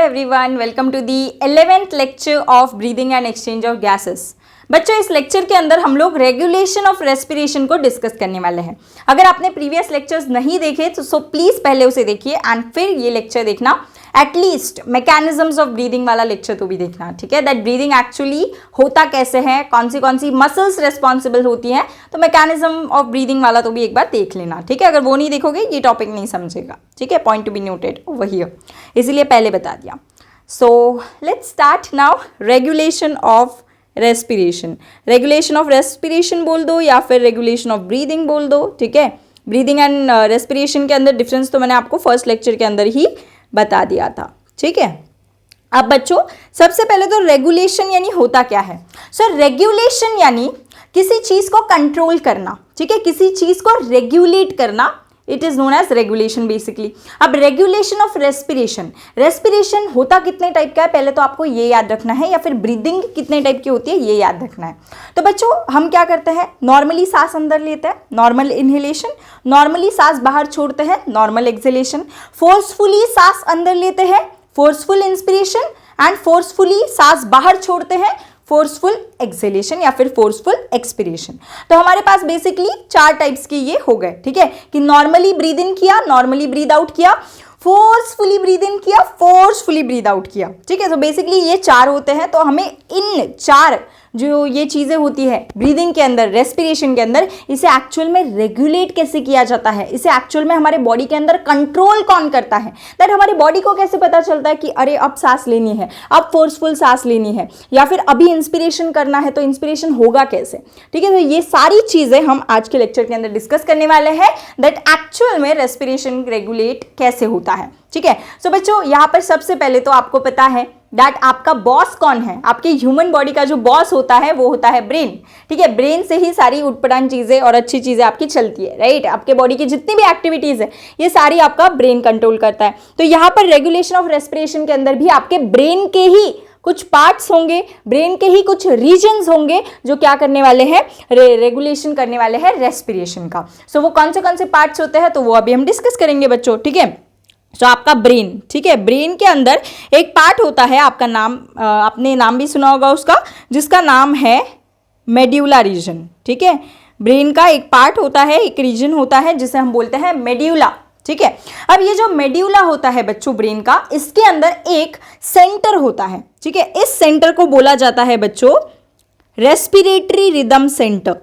everyone, welcome to the 11th lecture of breathing and exchange of gases. बच्चों इस lecture के अंदर हम लोग रेगुलेशन ऑफ रेस्पिरेशन को डिस्कस करने वाले हैं। अगर आपने प्रीवियस लेक्चर्स नहीं देखे तो सो प्लीज पहले उसे देखिए एंड फिर ये लेक्चर देखना। एटलीस्ट मैकेनिज्म्स ऑफ ब्रीदिंग वाला लेक्चर तो भी देखना, ठीक है, दैट ब्रीदिंग एक्चुअली होता कैसे है, कौन सी मसल्स रिस्पॉन्सिबल होती हैं, तो मैकेनिज्म ऑफ ब्रीदिंग वाला तो भी एक बार देख लेना, ठीक है। अगर वो नहीं देखोगे ये टॉपिक नहीं समझेगा, ठीक है। Point to be noted over here, इसीलिए पहले बता दिया। So let's start now. Regulation of respiration, regulation of respiration बोल दो या फिर रेगुलेशन ऑफ ब्रीदिंग बोल दो, ठीक है। ब्रीदिंग एंड रेस्पिरेशन के अंदर डिफरेंस तो मैंने आपको फर्स्ट लेक्चर के अंदर ही बता दिया था, ठीक है। अब बच्चों सबसे पहले तो रेगुलेशन यानी होता क्या है। सो रेगुलेशन यानी किसी चीज को कंट्रोल करना, ठीक है, किसी चीज को रेगुलेट करना, it is known as regulation basically. अब रेगुलेशन ऑफ रेस्पिरेशन, रेस्पिरेशन होता कितने टाइप का है पहले तो आपको ये याद रखना है, या फिर ब्रीदिंग कितने टाइप की होती है ये याद रखना है। तो बच्चों हम क्या करते हैं, नॉर्मली सांस अंदर लेते हैं, नॉर्मल इनहेलेशन, नॉर्मली सांस बाहर छोड़ते हैं, नॉर्मल एक्सहेलेशन, फोर्सफुली सांस अंदर लेते हैं, फोर्सफुल इंस्पिरेशन, एंड फोर्सफुली सांस बाहर छोड़ते हैं, फोर्सफुल एक्सहेलेशन या फिर फोर्सफुल एक्सपिरेशन। तो हमारे पास बेसिकली चार टाइप्स के ये हो गए, ठीक है, कि नॉर्मली ब्रीद इन किया, नॉर्मली ब्रीद आउट किया, फोर्सफुली ब्रीद इन किया, फोर्सफुली ब्रीद आउट किया, ठीक है। तो बेसिकली ये चार होते हैं। तो हमें इन चार जो ये चीज़ें होती है ब्रीदिंग के अंदर, रेस्पिरेशन के अंदर, इसे एक्चुअल में रेगुलेट कैसे किया जाता है, इसे एक्चुअल में हमारे बॉडी के अंदर कंट्रोल कौन करता है, दैट हमारी बॉडी को कैसे पता चलता है कि अरे अब सांस लेनी है, अब फोर्सफुल सांस लेनी है, या फिर अभी इंस्पिरेशन करना है तो इंस्पिरेशन होगा कैसे, ठीक है। तो ये सारी चीज़ें हम आज के लेक्चर के अंदर डिस्कस करने वाले हैं, दैट एक्चुअल में रेस्पिरेशन रेगुलेट कैसे होता है, ठीक है। सो बच्चों यहाँ पर सबसे पहले तो आपको पता है दैट आपका बॉस कौन है, आपके ह्यूमन बॉडी का जो बॉस होता है वो होता है ब्रेन, ठीक है। ब्रेन से ही सारी उटपटांग चीजें और अच्छी चीजें आपकी चलती है, राइट। आपके बॉडी की जितनी भी एक्टिविटीज है ये सारी आपका ब्रेन कंट्रोल करता है। तो यहाँ पर रेगुलेशन ऑफ रेस्पिरेशन के अंदर भी आपके ब्रेन के ही कुछ पार्ट्स होंगे, ब्रेन के ही कुछ रीजन्स होंगे जो क्या करने वाले हैं, रेगुलेशन करने वाले हैं रेस्पिरेशन का। सो वो कौन से पार्ट्स होते हैं तो वो अभी हम डिस्कस करेंगे बच्चों, ठीक है। तो आपका ब्रेन, ठीक है, ब्रेन के अंदर एक पार्ट होता है, आपका नाम आपने नाम भी सुना होगा उसका, जिसका नाम है मेड्यूला रीजन, ठीक है। ब्रेन का एक पार्ट होता है, एक रीजन होता है जिसे हम बोलते हैं मेड्यूला, ठीक है। अब ये जो मेड्यूला होता है बच्चों ब्रेन का, इसके अंदर एक सेंटर होता है, ठीक है। इस सेंटर को बोला जाता है बच्चों रेस्पिरेटरी रिदम सेंटर।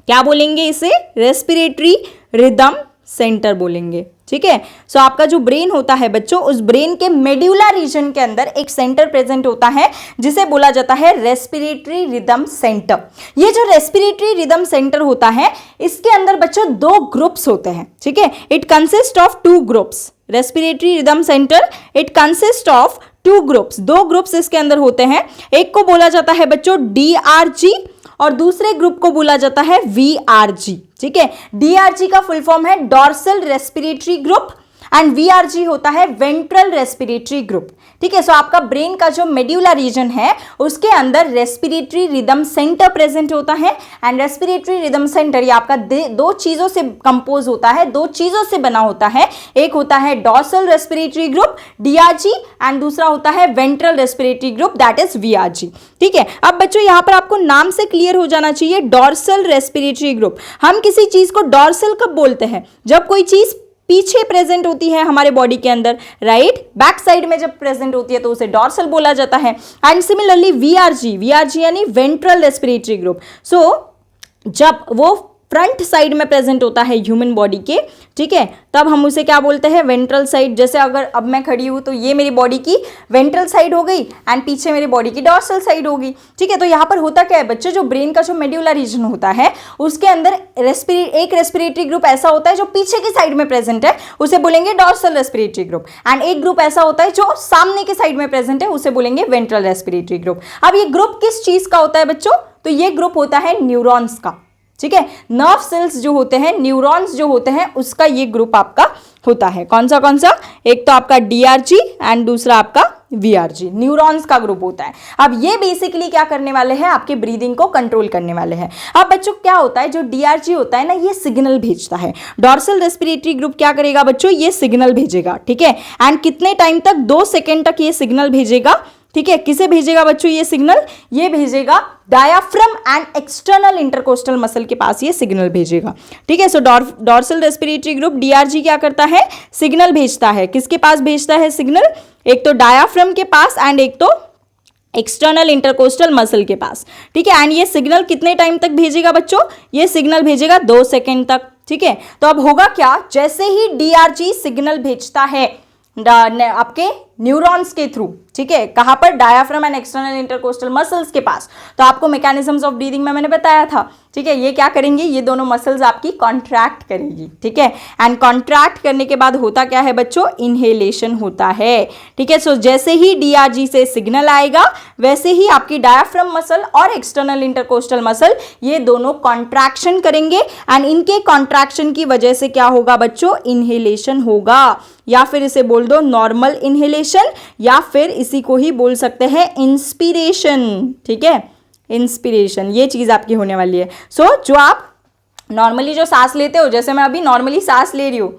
क्या बोलेंगे इसे, रेस्पिरेटरी रिदम सेंटर बोलेंगे, ठीक है। सो आपका जो ब्रेन होता है बच्चों, उस ब्रेन के मेड्यूला रीजन के अंदर एक सेंटर प्रेजेंट होता है जिसे बोला जाता है रेस्पिरेटरी रिदम सेंटर। ये जो रेस्पिरेटरी रिदम सेंटर होता है इसके अंदर बच्चों दो ग्रुप्स होते हैं, ठीक है। It consist of two groups, respiratory rhythm centre it consist of two groups, दो ग्रुप्स इसके अंदर होते हैं। एक को बोला जाता है बच्चों DRG और दूसरे ग्रुप को बोला जाता है VRG, ठीक है। DRG का फुल फॉर्म है dorsal respiratory group and VRG होता है वेंट्रल रेस्पिरेटरी ग्रुप, ठीक है। सो आपका ब्रेन का जो मेड्यूला रीजन है उसके अंदर रेस्पिरेटरी रिदम सेंटर प्रेजेंट होता है एंड रेस्पिरेटरी रिदम सेंटर ये आपका दो चीजों से कंपोज होता है, दो चीजों से बना होता है। एक होता है dorsal respiratory group DRG and दूसरा होता है ventral respiratory group that is VRG, ठीक है। अब बच्चों यहां पर आपको नाम से क्लियर हो जाना चाहिए, डॉर्सल रेस्पिरेटरी ग्रुप। हम किसी चीज को डॉर्सल कब बोलते हैं, जब कोई चीज पीछे प्रेजेंट होती है हमारे बॉडी के अंदर, राइट, बैक साइड में जब प्रेजेंट होती है तो उसे डॉर्सल बोला जाता है। एंड सिमिलरली VRG यानी वेंट्रल रेस्पिरेटरी ग्रुप। सो जब वो फ्रंट साइड में प्रेजेंट होता है ह्यूमन बॉडी के, ठीक है, तब हम उसे क्या बोलते हैं, वेंट्रल साइड। जैसे अगर अब मैं खड़ी हूं तो ये मेरी बॉडी की वेंट्रल साइड हो गई एंड पीछे मेरी बॉडी की डॉर्सल साइड होगी, ठीक है। तो यहाँ पर होता क्या है बच्चों, जो ब्रेन का जो मेड्यूला रीजन होता है उसके अंदर एक रेस्पिरेटरी ग्रुप ऐसा होता है जो पीछे की साइड में प्रेजेंट है, उसे बोलेंगे डॉर्सल रेस्पिरेटरी ग्रुप, एंड एक ग्रुप ऐसा होता है जो सामने की साइड में प्रेजेंट है, उसे बोलेंगे वेंट्रल रेस्पिरेटरी ग्रुप। अब ये ग्रुप किस चीज का होता है बच्चों, तो ये ग्रुप होता है न्यूरॉन्स का, ठीक है। नर्व सेल्स जो होते हैं, न्यूरॉन्स जो होते हैं, उसका ये ग्रुप आपका होता है। कौन सा, एक तो आपका DRG एंड दूसरा आपका VRG, न्यूरॉन्स का ग्रुप होता है। अब ये बेसिकली क्या करने वाले हैं, आपके ब्रीदिंग को कंट्रोल करने वाले हैं। अब बच्चों क्या होता है, जो DRG होता है ना, ये सिग्नल भेजता है। डॉर्सल रेस्पिरेटरी ग्रुप क्या करेगा बच्चों, ये सिग्नल भेजेगा, ठीक है। एंड कितने टाइम तक, 2 सेकेंड तक ये सिग्नल भेजेगा, ठीक है। किसे भेजेगा बच्चों ये सिग्नल, ये भेजेगा diaphragm and external intercostal muscle के पास ये सिग्नल भेजेगा, ठीक है। सो डॉर्सल रेस्पिरेटरी ग्रुप DRG क्या करता है, सिग्नल भेजता है। किसके पास भेजता है सिग्नल, एक तो डायाफ्राम के पास एंड एक तो एक्सटर्नल इंटरकोस्टल मसल के पास, ठीक है। एंड ये सिग्नल कितने टाइम तक भेजेगा बच्चों, ये सिग्नल भेजेगा 2 सेकेंड तक, ठीक है। तो अब होगा क्या, जैसे ही DRG सिग्नल भेजता है आपके न्यूरॉन्स के थ्रू, ठीक है, कहां पर, diaphragm and external intercostal muscles के पास, तो आपको मैकेनिज्म्स ऑफ ब्रीदिंग में मैंने बताया था, ठीक है। ये क्या करेंगे, ये दोनों मसल्स आपकी कॉन्ट्रैक्ट करेगी, ठीक है। एंड कॉन्ट्रैक्ट करने के बाद होता क्या है बच्चों, इनहेलेशन होता है, ठीक है। सो जैसे ही DRG से सिग्नल आएगा, वैसे ही आपकी डायाफ्राम मसल और एक्सटर्नल इंटरकोस्टल मसल ये दोनों कॉन्ट्रैक्शन करेंगे एंड इनके कॉन्ट्रैक्शन की वजह से क्या होगा बच्चों, इनहेलेशन होगा, या फिर इसे बोल दो नॉर्मल इनहेलेशन, या फिर इसी को ही बोल सकते हैं इंस्पिरेशन, ठीक है, इंस्पिरेशन, ये चीज आपकी होने वाली है। सो जो आप नॉर्मली जो सांस लेते हो, जैसे मैं अभी नॉर्मली सांस ले रही हूँ,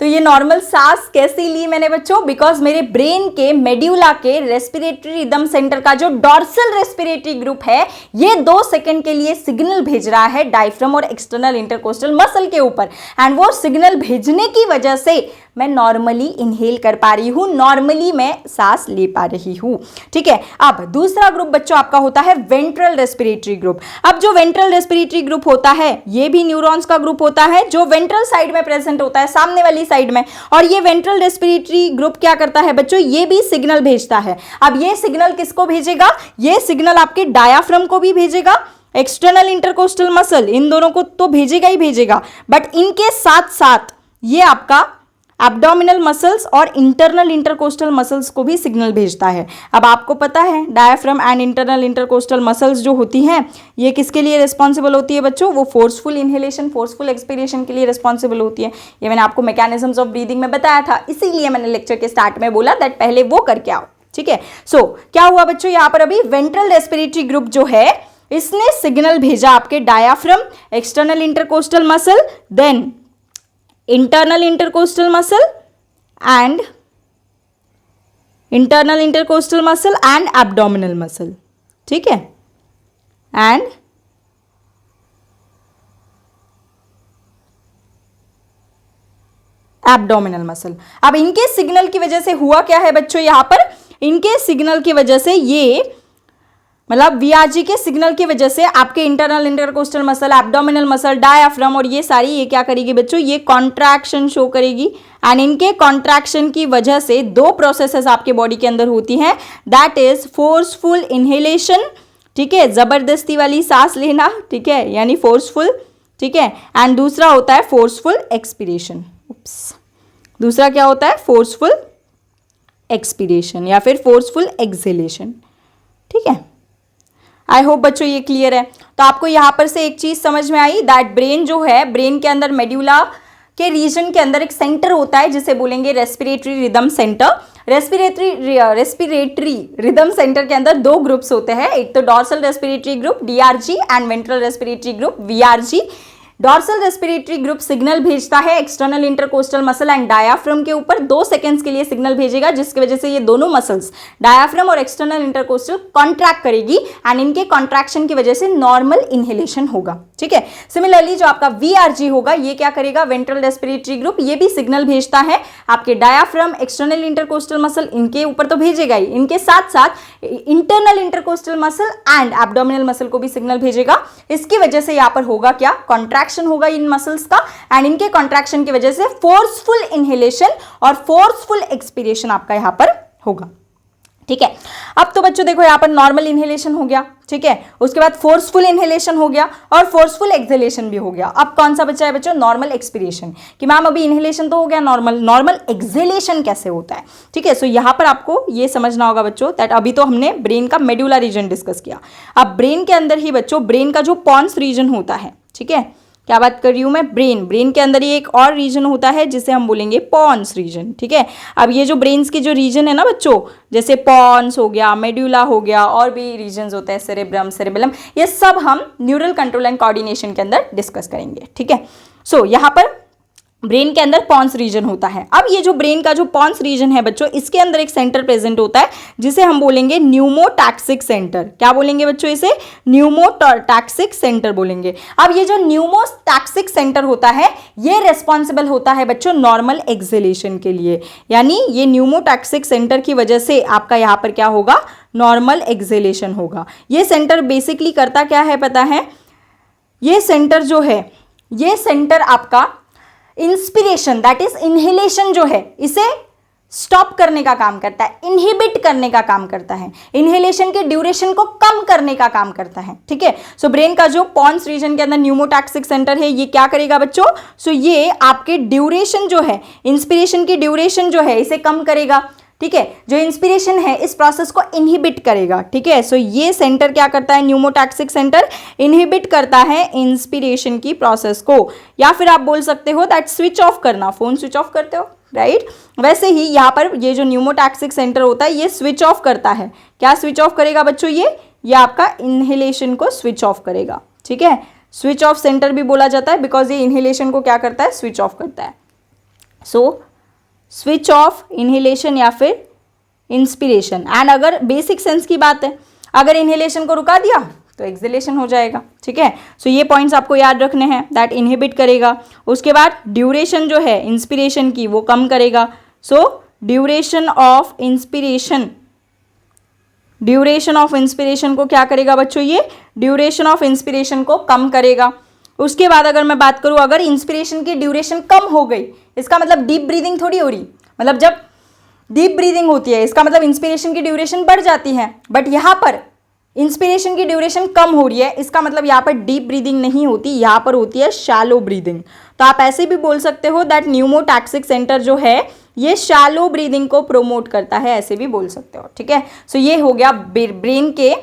तो ये नॉर्मल सांस कैसे ली मैंने बच्चों, बिकॉज मेरे ब्रेन के मेड्यूला के रेस्पिरेटरी रिदम सेंटर का जो डॉर्सल रेस्पिरेटरी ग्रुप है, ये 2 सेकंड के लिए सिग्नल भेज रहा है डायफ्राम और एक्सटर्नल इंटरकोस्टल मसल के ऊपर, एंड वो सिग्नल भेजने की वजह से मैं नॉर्मली इनहेल कर पा रही हूं, नॉर्मली मैं सांस ले पा रही हूं, ठीक है। अब दूसरा ग्रुप बच्चों आपका होता है वेंट्रल रेस्पिरेटरी ग्रुप। अब जो वेंट्रल रेस्पिरेटरी ग्रुप होता है, ये भी न्यूरॉन्स का ग्रुप होता है, जो वेंट्रल साइड में प्रेजेंट होता है, सामने वाली साइड में। और ये वेंट्रल रेस्पिरेटरी ग्रुप क्या करता है बच्चों, ये भी सिग्नल भेजता है। अब ये सिग्नल किसको भेजेगा, ये सिग्नल आपके डायाफ्राम को भी भेजेगा, एक्सटर्नल इंटरकोस्टल मसल, इन दोनों को तो भेजेगा ही भेजेगा, बट इनके साथ साथ ये आपका एब्डोमिनल मसल्स और इंटरनल इंटरकोस्टल मसल्स को भी सिग्नल भेजता है। अब आपको पता है diaphragm and internal intercostal muscles जो होती हैं, ये किसके लिए रिस्पॉन्सिबल होती है बच्चों, वो फोर्सफुल इनहेलेशन, फोर्सफुल एक्सपीरेशन के लिए रिस्पॉन्सिबल होती है। ये मैंने आपको मैकेनिज्म्स ऑफ ब्रीदिंग में बताया था, इसीलिए मैंने लेक्चर के स्टार्ट में बोला दैट पहले वो करके आओ, ठीक है। सो क्या हुआ बच्चों, यहाँ पर अभी वेंट्रल रेस्पिरेटरी ग्रुप जो है, इसने सिग्नल भेजा आपके diaphragm, external intercostal muscle, then internal intercostal muscle and internal intercostal muscle and abdominal muscle, ठीक है, and abdominal muscle। अब इनके सिग्नल की वजह से हुआ क्या है बच्चों, यहां पर इनके सिग्नल की वजह से ये मतलब VRG के सिग्नल की वजह से आपके internal intercostal muscle, abdominal muscle, diaphragm और ये सारी ये क्या करेगी बच्चों, ये कॉन्ट्रैक्शन शो करेगी। एंड इनके कॉन्ट्रैक्शन की वजह से 2 प्रोसेसेस आपके बॉडी के अंदर होती हैं, दैट इज फोर्सफुल इनहेलेशन, ठीक है, जबरदस्ती वाली सांस लेना, ठीक है, यानी फोर्सफुल, ठीक है। एंड दूसरा होता है फोर्सफुल एक्सपीरेशन, दूसरा क्या होता है, फोर्सफुल एक्सपीरेशन या फिर फोर्सफुल एक्सहेलेशन, ठीक है। आई होप बच्चों ये क्लियर है। तो आपको यहाँ पर से एक चीज समझ में आई दैट ब्रेन जो है, ब्रेन के अंदर मेड्यूला के रीजन के अंदर एक सेंटर होता है जिसे बोलेंगे respiratory rhythm centre. Respiratory rhythm centre के अंदर 2 ग्रुप्स होते हैं, एक तो dorsal respiratory group DRG and ventral respiratory group VRG। Dorsal respiratory group signal भेजता है external intercostal muscle and diaphragm के ऊपर, 2 सेकंड्स के लिए सिग्नल भेजेगा, जिसकी वजह से ये दोनों मसल्स डायाफ्राम और एक्सटर्नल इंटरकोस्टल कॉन्ट्रैक्ट करेगी एंड इनके कॉन्ट्रैक्शन की वजह से नॉर्मल इनहेलेशन होगा, ठीक है। सिमिलरली जो आपका VRG होगा, ये क्या करेगा, वेंट्रल रेस्पिरेटरी ग्रुप, ये भी सिग्नल भेजता है आपके डायाफ्राम, एक्सटर्नल इंटरकोस्टल मसल, इनके ऊपर तो भेजेगा ही, इनके साथ साथ internal intercostal muscle and abdominal muscle को भी सिग्नल भेजेगा। इसकी वजह से यहाँ पर होगा क्या, कॉन्ट्रैक्शन होगा इन मसल्स का एंड इनके कॉन्ट्रैक्शन की वजह से फोर्सफुल इनहेलेशन और फोर्सफुल एक्सपीरेशन आपका यहां पर होगा, ठीक है। अब तो बच्चों देखो यहाँ पर नॉर्मल इनहेलेशन हो गया, ठीक है, उसके बाद फोर्सफुल इनहेलेशन हो गया और फोर्सफुल एक्सहेलेशन भी हो गया। अब कौन सा बचा है बच्चों, नॉर्मल एक्सपीरेशन, कि मैम अभी इनहेलेशन तो हो गया, नॉर्मल एक्सहेलेशन कैसे होता है, ठीक है। सो यहाँ पर आपको ये समझना होगा बच्चों दैट अभी तो हमने ब्रेन का मेडुला रीजन डिस्कस किया, अब ब्रेन के अंदर ही बच्चों ब्रेन का जो पॉन्स रीजन होता है, ठीक है, क्या बात कर रही हूँ मैं, ब्रेन। ब्रेन के अंदर ये एक और रीजन होता है जिसे हम बोलेंगे पॉन्स रीजन, ठीक है। अब ये जो ब्रेन्स की जो रीजन है ना बच्चों, जैसे पॉन्स हो गया, मेड्यूला हो गया, और भी रीजन्स होते हैं, सेरेब्रम, सेरेबेलम, ये सब हम न्यूरल कंट्रोल एंड कोऑर्डिनेशन के अंदर डिस्कस करेंगे, ठीक है। सो यहाँ पर ब्रेन के अंदर पॉन्स रीजन होता है। अब ये जो ब्रेन का जो पॉन्स रीजन है बच्चों, इसके अंदर एक सेंटर प्रेजेंट होता है जिसे हम बोलेंगे न्यूमोटैक्सिक सेंटर। क्या बोलेंगे बच्चों इसे, न्यूमोटैक्सिक सेंटर बोलेंगे। अब ये जो न्यूमोटैक्सिक सेंटर होता है ये रेस्पॉन्सिबल होता है बच्चों नॉर्मल एक्सहेलेशन के लिए, यानी ये न्यूमोटैक्सिक सेंटर की वजह से आपका यहाँ पर क्या होगा, नॉर्मल एक्सहेलेशन होगा। ये सेंटर बेसिकली करता क्या है पता है, ये सेंटर जो है, ये सेंटर आपका इंस्पिरेशन दैट इज इनहेलेशन जो है इसे स्टॉप करने का काम करता है, इनहिबिट करने का काम करता है, इनहेलेशन के ड्यूरेशन को कम करने का काम करता है, ठीक है। सो ब्रेन का जो पॉन्स रीजन के अंदर न्यूमोटैक्सिक सेंटर है ये क्या करेगा बच्चों, सो ये आपके ड्यूरेशन जो है, इंस्पिरेशन की ड्यूरेशन जो है इसे कम करेगा, ठीक है। जो इंस्पिरेशन है इस प्रोसेस को इनहिबिट करेगा, ठीक है। सो ये सेंटर क्या करता है, न्यूमोटैक्सिक सेंटर इनहिबिट करता है इंस्पिरेशन की प्रोसेस को, या फिर आप बोल सकते हो दैट स्विच ऑफ करना, फोन स्विच ऑफ करते हो राइट, वैसे ही यहाँ पर ये जो न्यूमोटैक्सिक सेंटर होता है ये स्विच ऑफ करता है। क्या स्विच ऑफ करेगा बच्चों, ये आपका इनहेलेशन को स्विच ऑफ करेगा, ठीक है। स्विच ऑफ सेंटर भी बोला जाता है बिकॉज ये इनहेलेशन को क्या करता है, स्विच ऑफ करता है। सो स्विच ऑफ इनहेलेशन या फिर इंस्पिरेशन। एंड अगर बेसिक सेंस की बात है, अगर इनहेलेशन को रुका दिया तो एक्सहेलेशन हो जाएगा, ठीक है। सो ये पॉइंट्स आपको याद रखने हैं, दैट इनहिबिट करेगा। उसके बाद ड्यूरेशन जो है इंस्पिरेशन की वो कम करेगा। So duration of inspiration, duration of inspiration को क्या करेगा बच्चों, ये ड्यूरेशन ऑफ इंस्पिरेशन को कम करेगा। उसके बाद अगर मैं बात करूं, अगर इंस्पिरेशन की ड्यूरेशन कम हो गई, इसका मतलब डीप ब्रीदिंग थोड़ी हो रही, मतलब जब डीप ब्रीदिंग होती है इसका मतलब इंस्पिरेशन की ड्यूरेशन बढ़ जाती है, बट यहाँ पर इंस्पिरेशन की ड्यूरेशन कम हो रही है, इसका मतलब यहाँ पर डीप ब्रीदिंग नहीं होती, यहाँ पर होती है शैलो ब्रीदिंग। तो आप ऐसे भी बोल सकते हो दैट न्यूमोटैक्सिक सेंटर जो है ये शैलो ब्रीदिंग को प्रोमोट करता है, ऐसे भी बोल सकते हो, ठीक है। सो ये हो गया ब्रेन के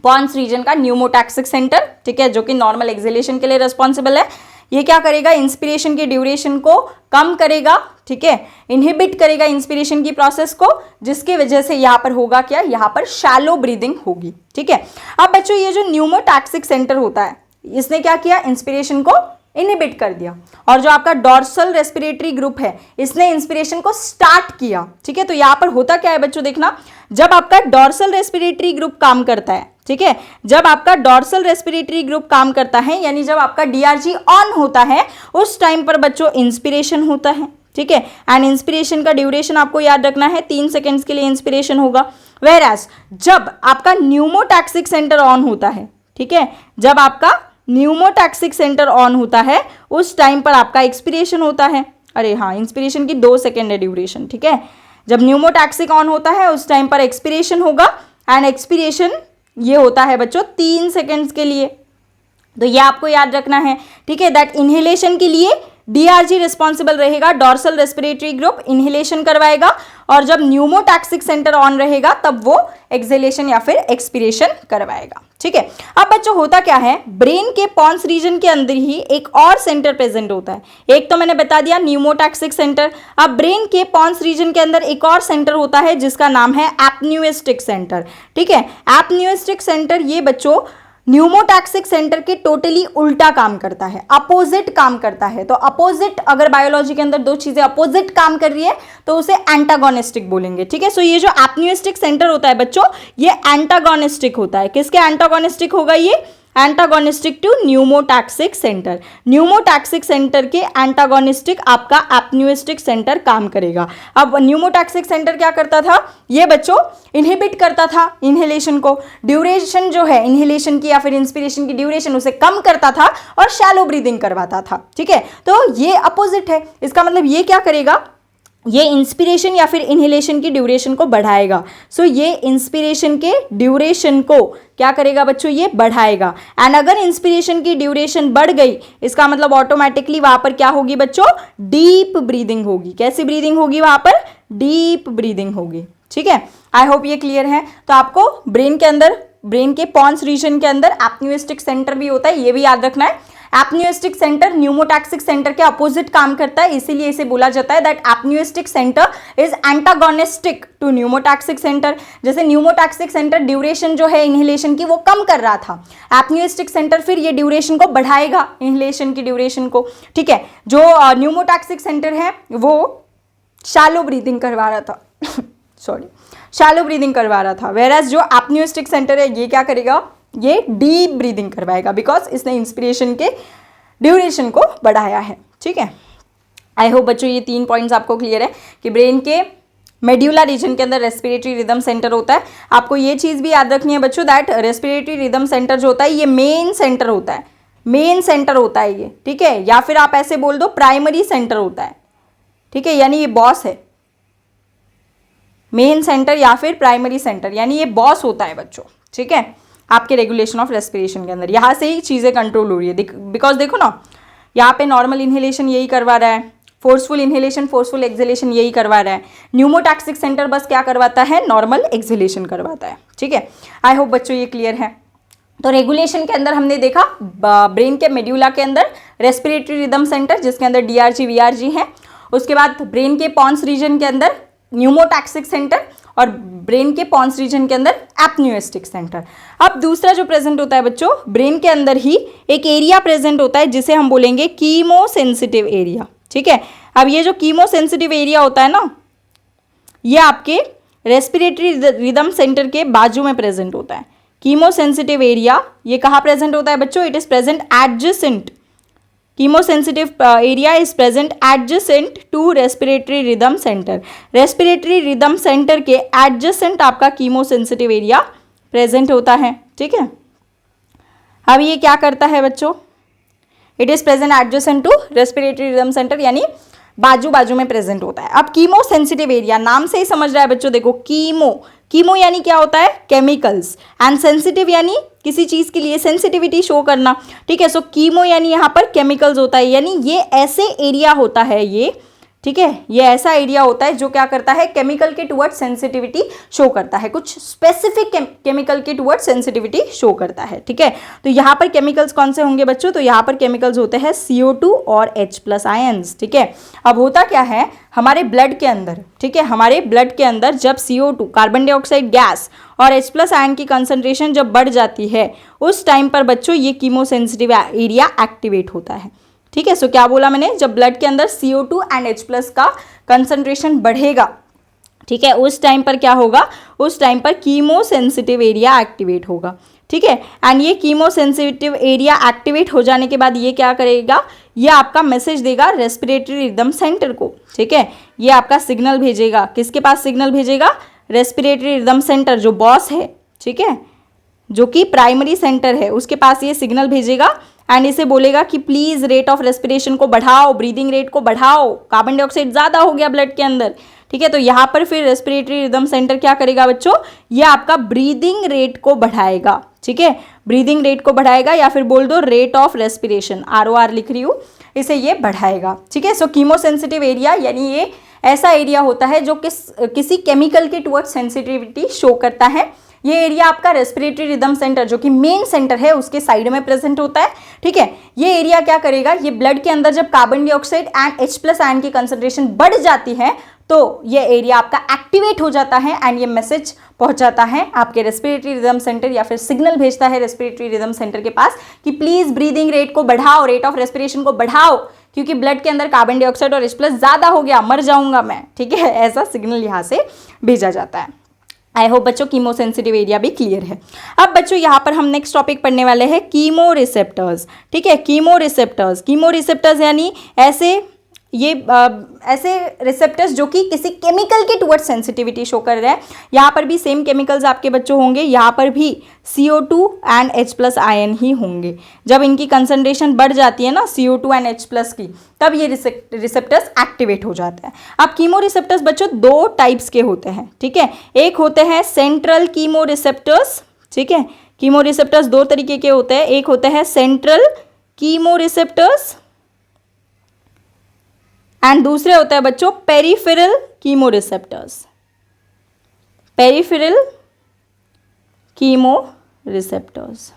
पॉन्स रीजन का न्यूमोटैक्सिक सेंटर, ठीक है, जो कि नॉर्मल एक्सहेलेशन के लिए रिस्पॉन्सिबल है। ये क्या करेगा, इंस्पिरेशन की ड्यूरेशन को कम करेगा, ठीक है, इनहिबिट करेगा इंस्पिरेशन की प्रोसेस को, जिसकी वजह से यहाँ पर होगा क्या, यहाँ पर शैलो ब्रीदिंग होगी, ठीक है। अब बच्चों ये जो न्यूमोटैक्सिक सेंटर होता है इसने क्या किया, इंस्पिरेशन को इनहिबिट कर दिया, और जो आपका डॉर्सल रेस्पिरेटरी ग्रुप है इसने इंस्पिरेशन को स्टार्ट किया, ठीक है। तो यहाँ पर होता क्या है बच्चों, देखना, जब आपका डॉर्सल रेस्पिरेटरी ग्रुप काम करता है, ठीक है, जब आपका डॉर्सल रेस्पिरेटरी ग्रुप काम करता है यानी जब आपका डीआरजी ऑन होता है उस टाइम पर बच्चों इंस्पिरेशन होता है, ठीक है। एंड इंस्पिरेशन का ड्यूरेशन आपको याद रखना है 3 सेकेंड्स के लिए इंस्पिरेशन होगा। वेयरएज जब आपका न्यूमोटैक्सिक सेंटर ऑन होता है, ठीक है, जब आपका न्यूमोटैक्सिक सेंटर ऑन होता है उस टाइम पर आपका एक्सपिरेशन होता है, अरे हाँ, इंस्पिरेशन की 2 सेकेंड है ड्यूरेशन, ठीक है। जब न्यूमोटैक्सिक ऑन होता है उस टाइम पर एक्सपिरेशन होगा, एंड एक्सपिरेशन ये होता है बच्चों 3 सेकेंड्स के लिए, तो ये आपको याद रखना है, ठीक है। दैट इनहेलेशन के लिए डीआरजी रिस्पॉन्सिबल रहेगा, डॉर्सल रेस्पिरेटरी ग्रुप इनहेलेशन करवाएगा, और जब न्यूमोटैक्सिक सेंटर ऑन रहेगा तब वो एक्सहेलेशन या फिर एक्सपिरेशन करवाएगा, ठीक है। अब बच्चों होता क्या है, ब्रेन के पॉन्स रीजन के अंदर ही एक और सेंटर प्रेजेंट होता है, एक तो मैंने बता दिया न्यूमोटैक्सिक सेंटर। अब ब्रेन के पॉन्स रीजन के अंदर एक और सेंटर होता है जिसका नाम है एपन्यूइस्टिक सेंटर, ठीक है। एपन्यूइस्टिक सेंटर ये बच्चों न्यूमोटैक्सिक सेंटर के टोटली उल्टा काम करता है, अपोजिट काम करता है। तो अपोजिट, अगर बायोलॉजी के अंदर दो चीजें अपोजिट काम कर रही है तो उसे एंटागोनिस्टिक बोलेंगे, ठीक है। सो ये जो एपन्यूइस्टिक सेंटर होता है बच्चों ये एंटागोनिस्टिक होता है, किसके एंटागोनिस्टिक होगा, ये antagonistic to pneumotaxic centre. Pneumotaxic centre के एंटागोनिस्टिक आपका एपन्यूइस्टिक सेंटर काम करेगा। अब न्यूमोटैक्सिक सेंटर क्या करता था, ये बच्चों इनहिबिट करता था इनहेलेशन को, ड्यूरेशन जो है इनहेलेशन की या फिर इंस्पिरेशन की ड्यूरेशन उसे कम करता था और शैलो ब्रीदिंग करवाता था, ठीक है। तो ये अपोजिट है, इसका मतलब ये क्या करेगा, ये इंस्पिरेशन या फिर इनहेलेशन की ड्यूरेशन को बढ़ाएगा। सो ये इंस्पिरेशन के ड्यूरेशन को क्या करेगा बच्चों, ये बढ़ाएगा। एंड अगर इंस्पिरेशन की ड्यूरेशन बढ़ गई इसका मतलब ऑटोमेटिकली वहां पर क्या होगी बच्चों, डीप ब्रीदिंग होगी। कैसी ब्रीदिंग होगी वहां पर, डीप ब्रीदिंग होगी, ठीक है। आई होप ये क्लियर है। तो आपको ब्रेन के अंदर, ब्रेन के पॉन्स रीजन के अंदर एपन्यूइस्टिक सेंटर भी होता है, ये भी याद रखना है। एपन्यूस्टिक सेंटर न्यूमोटैक्सिक सेंटर के अपोजिट काम करता है, इसीलिए इसे बोला जाता है that apneustic centre is antagonistic to pneumotaxic centre. जैसे न्यूमोटैक्सिक सेंटर ड्यूरेशन जो है इनहेलेशन की वो कम कर रहा था, एपन्यूस्टिक सेंटर फिर ये ड्यूरेशन को बढ़ाएगा, इनहेलेशन की ड्यूरेशन को। ठीक है, जो न्यूमोटैक्सिक सेंटर है वो शैलो ब्रीदिंग करवा रहा था सॉरी, शैलो ब्रीदिंग करवा रहा था, वेयर एज जो एपन्यूस्टिक सेंटर है ये क्या करेगा, ये डीप ब्रीदिंग करवाएगा, बिकॉज इसने इंस्पिरेशन के ड्यूरेशन को बढ़ाया है। ठीक है, आई होप बच्चों ये 3 पॉइंट्स आपको क्लियर है कि ब्रेन के मेड्यूला रीजन के अंदर रेस्पिरेटरी रिदम सेंटर होता है। आपको ये चीज़ भी याद रखनी है बच्चों दैट रेस्पिरेटरी रिदम सेंटर जो होता है ये मेन सेंटर होता है, मेन सेंटर होता है ये। ठीक है, या फिर आप ऐसे बोल दो प्राइमरी सेंटर होता है। ठीक है, यानी ये बॉस है, मेन सेंटर या फिर प्राइमरी सेंटर, यानी ये बॉस होता है बच्चों। ठीक है, आपके रेगुलेशन ऑफ रेस्पिरेशन के अंदर यहाँ से ही चीज़ें कंट्रोल हो रही है, बिकॉज देखो ना यहाँ पे नॉर्मल इनहेलेशन यही करवा रहा है, फोर्सफुल इनहेलेशन फोर्सफुल एक्सहेलेशन यही करवा रहा है, न्यूमोटैक्सिक सेंटर बस क्या करवाता है, नॉर्मल एक्सहेलेशन करवाता है। ठीक है, आई होप बच्चों ये क्लियर है। तो रेगुलेशन के अंदर हमने देखा ब्रेन के मेड्यूला के अंदर रेस्पिरेटरी रिदम सेंटर जिसके अंदर डीआरजी वीआरजी है, उसके बाद ब्रेन के पॉन्स रीजन के अंदर न्यूमोटैक्सिक सेंटर और ब्रेन के पॉन्स रीजन के अंदर एपन्यूस्टिक सेंटर। अब दूसरा जो प्रेजेंट होता है बच्चों, ब्रेन के अंदर ही एक एरिया प्रेजेंट होता है जिसे हम बोलेंगे कीमो सेंसिटिव एरिया। ठीक है, अब ये जो कीमो सेंसिटिव एरिया होता है ना, ये आपके रेस्पिरेटरी रिदम सेंटर के बाजू में प्रेजेंट होता है। कीमो सेंसिटिव एरिया ये कहाँ प्रेजेंट होता है बच्चों, it is present adjacent, chemosensitive area is present adjacent to respiratory rhythm centre. Respiratory rhythm centre के एडजेसेंट आपका कीमोसेंसिटिव एरिया प्रेजेंट होता है। ठीक है, अब ये क्या करता है बच्चों, it is present adjacent to respiratory rhythm centre, यानी बाजू बाजू में प्रेजेंट होता है। अब कीमो सेंसिटिव एरिया नाम से ही समझ रहा है बच्चों, देखो कीमो, कीमो यानी क्या होता है, केमिकल्स, एंड सेंसिटिव यानी किसी चीज़ के लिए सेंसिटिविटी शो करना। ठीक है, सो कीमो यानी यहाँ पर केमिकल्स होता है, यानी ये ऐसे एरिया होता है ये। ठीक है, ये ऐसा एरिया होता है जो क्या करता है, केमिकल के टुवर्ड सेंसिटिविटी शो करता है, कुछ स्पेसिफिक केमिकल के टुवर्ड सेंसिटिविटी शो करता है। ठीक है, तो यहाँ पर केमिकल्स कौन से होंगे बच्चों, तो यहाँ पर केमिकल्स होते हैं CO2 और H+ आयंस। ठीक है, अब होता क्या है हमारे ब्लड के अंदर, ठीक है, हमारे ब्लड के अंदर जब CO2 कार्बन डाइऑक्साइड गैस और H+ आयन की कंसंट्रेशन जब बढ़ जाती है उस टाइम पर बच्चों ये कीमोसेंसिटिव एरिया एक्टिवेट होता है। ठीक है, सो क्या बोला मैंने, जब ब्लड के अंदर CO2 एंड H+ का कंसंट्रेशन बढ़ेगा, ठीक है, उस टाइम पर क्या होगा, उस टाइम पर कीमोसेंसिटिव एरिया एक्टिवेट होगा। ठीक है, एंड ये कीमोसेंसिटिव एरिया एक्टिवेट हो जाने के बाद ये क्या करेगा, ये आपका मैसेज देगा रेस्पिरेटरी रिदम सेंटर को। ठीक है, ये आपका सिग्नल भेजेगा, किसके पास सिग्नल भेजेगा, रेस्पिरेटरी रिदम सेंटर जो बॉस है, ठीक है, जो कि प्राइमरी सेंटर है, उसके पास ये सिग्नल भेजेगा एंड इसे बोलेगा कि प्लीज़ रेट ऑफ रेस्पिरेशन को बढ़ाओ, ब्रीदिंग रेट को बढ़ाओ, कार्बन डाइऑक्साइड ज़्यादा हो गया ब्लड के अंदर। ठीक है, तो यहाँ पर फिर रेस्पिरेटरी रिदम सेंटर क्या करेगा बच्चों, ये आपका ब्रीदिंग रेट को बढ़ाएगा। ठीक है, ब्रीदिंग रेट को बढ़ाएगा या फिर बोल दो रेट ऑफ रेस्पिरेशन, ROR लिख रही हूँ, इसे ये बढ़ाएगा। ठीक है, सो कीमोसेंसिटिव एरिया यानी ये ऐसा एरिया होता है जो किसी केमिकल के टुवर्ड सेंसिटिविटी शो करता है। ये एरिया आपका रेस्पिरेटरी रिदम सेंटर जो कि मेन सेंटर है उसके साइड में प्रेजेंट होता है। ठीक है, ये एरिया क्या करेगा, ये ब्लड के अंदर जब carbon dioxide and H+ ion की कंसंट्रेशन बढ़ जाती है तो ये एरिया आपका एक्टिवेट हो जाता है एंड ये मैसेज पहुंचाता है आपके रेस्पिरेटरी रिदम सेंटर या फिर सिग्नल भेजता है रेस्पिरेटरी रिदम सेंटर के पास कि प्लीज ब्रीदिंग रेट को बढ़ाओ, रेट ऑफ रेस्पिरेशन को बढ़ाओ, क्योंकि ब्लड के अंदर कार्बन डाइऑक्साइड और H+ ज़्यादा हो गया, मर जाऊंगा मैं। ठीक है, ऐसा सिग्नल यहाँ से भेजा जाता है। आई होप बच्चों कीमोसेंसिटिव एरिया भी क्लियर है। अब बच्चों यहाँ पर हम नेक्स्ट टॉपिक पढ़ने वाले हैं कीमो रिसेप्टर्स। ठीक है, कीमो रिसेप्टर्स यानी ऐसे रिसेप्टर्स जो कि किसी केमिकल के टुवर्ड सेंसिटिविटी शो कर रहे हैं। यहाँ पर भी सेम केमिकल्स आपके बच्चों होंगे, यहाँ पर भी CO2 एंड H+ आयन ही होंगे। जब इनकी कंसंट्रेशन बढ़ जाती है ना CO2 एंड H+ की, तब ये रिसेप्टर्स एक्टिवेट हो जाते हैं। अब कीमो रिसेप्टर्स बच्चों 2 टाइप्स के होते हैं। ठीक है, एक होते हैं सेंट्रल कीमो रिसेप्टर्स। ठीक है, कीमो रिसेप्टर्स 2 तरीके के होते हैं, एक होते हैं सेंट्रल कीमो रिसेप्टर्स एंड दूसरे होता है बच्चों peripheral chemo receptors. Peripheral chemo receptors.